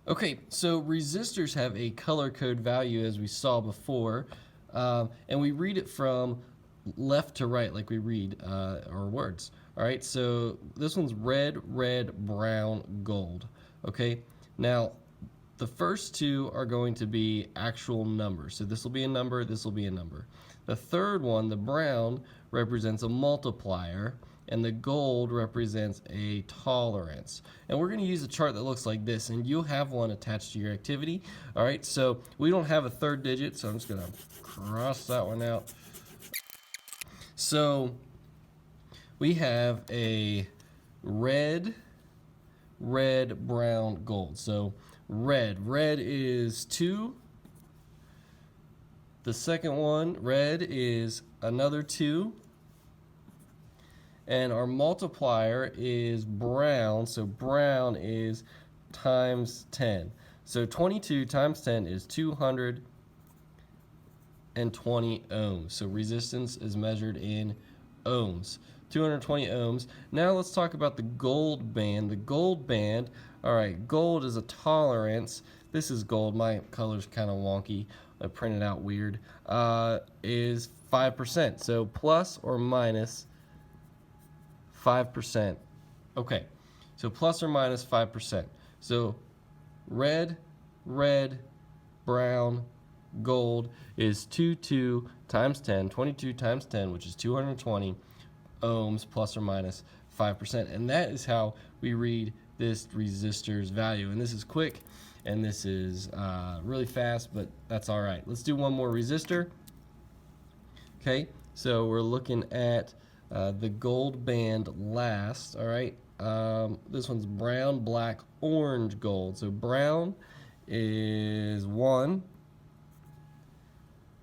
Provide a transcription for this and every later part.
Okay, so resistors have a color code value as we saw before, and we read it from left to right like we read our words. All right, so this one's red, red, brown, gold. Okay, now the first two are going to be actual numbers. So this will be a number, this will be a number. The third one, the brown, represents a multiplier, and the gold represents a tolerance. And we're going to use a chart that looks like this, and you'll have one attached to your activity. All right, so we don't have a third digit, so I'm just going to cross that one out. So we have a red, red, brown, gold. So red is 2. The second one, red, is another 2. And our multiplier is brown, so brown is times 10. So 22 times 10 is 220 ohms. So resistance is measured in ohms. 220 ohms. Now let's talk about the gold band. The gold band, all right, gold is a tolerance. This is gold. My color's kind of wonky. I printed out weird. Is 5%. So plus or minus 5%. Okay, so plus or minus 5%. So red, red, brown, gold is 22 times 10, 22 times 10, which is 220 ohms plus or minus 5%. And that is how we read this resistor's value. And this is quick, and this is really fast, but that's all right. Let's do one more resistor. Okay, so we're looking at the gold band last. All right, this one's brown, black, orange, gold. So brown is 1,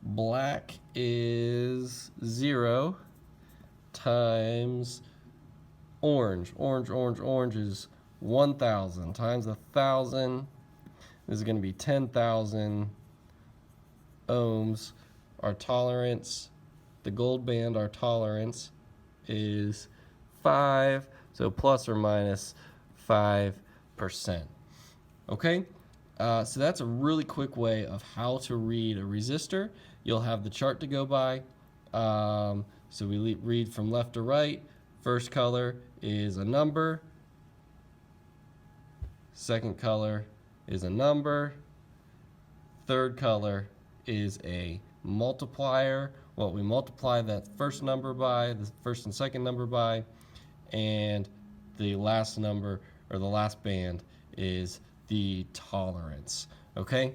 black is 0 times orange. Orange is 1,000 times 1,000. This is going to be 10,000 ohms. Our tolerance, the gold band, our tolerance is 5, so plus or minus 5%. Okay, so that's a really quick way of how to read a resistor. You'll have the chart to go by. So we read from left to right. First color is a number. Second color is a number. Third color is a multiplier, what we multiply that first number by, the first and second number by, and the last number, or the last band, is the tolerance. Okay?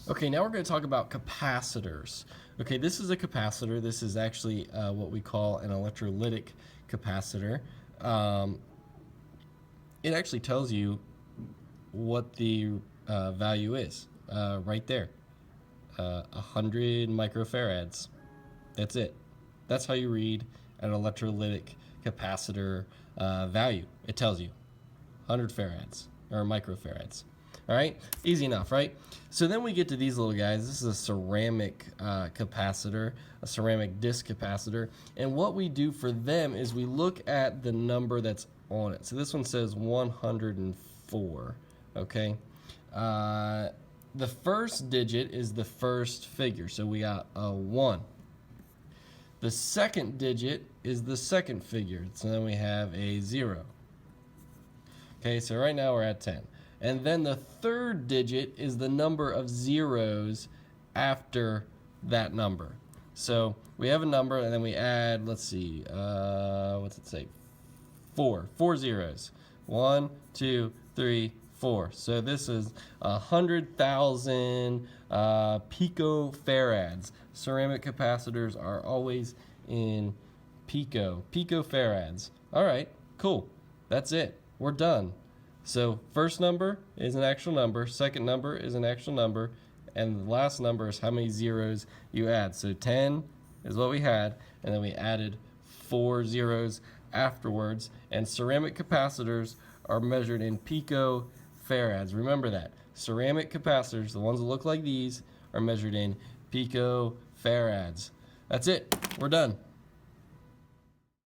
Okay, now we're going to talk about capacitors. Okay, this is a capacitor. This is actually what we call an electrolytic capacitor. It actually tells you what the value is right there. 100 microfarads. That's it. That's how you read an electrolytic capacitor value. It tells you 100 farads or microfarads. All right, easy enough, right? So then we get to these little guys. This is a ceramic capacitor, a ceramic disc capacitor. And what we do for them is we look at the number that's on it. So this one says 104, okay? The first digit is the first figure, so we got a 1. The second digit is the second figure, so then we have a 0. Okay, so right now we're at 10. And then the third digit is the number of zeros after that number. So we have a number, and then we add, let's see, what's it say? 4 zeros. 1, 2, 3, 4. So this is 100,000 picofarads. Ceramic capacitors are always in picofarads. All right, cool. That's it. We're done. So first number is an actual number, second number is an actual number, and the last number is how many zeros you add. So 10 is what we had, and then we added 4 zeros afterwards. And ceramic capacitors are measured in picofarads. Remember that. Ceramic capacitors, the ones that look like these, are measured in picofarads. That's it. We're done.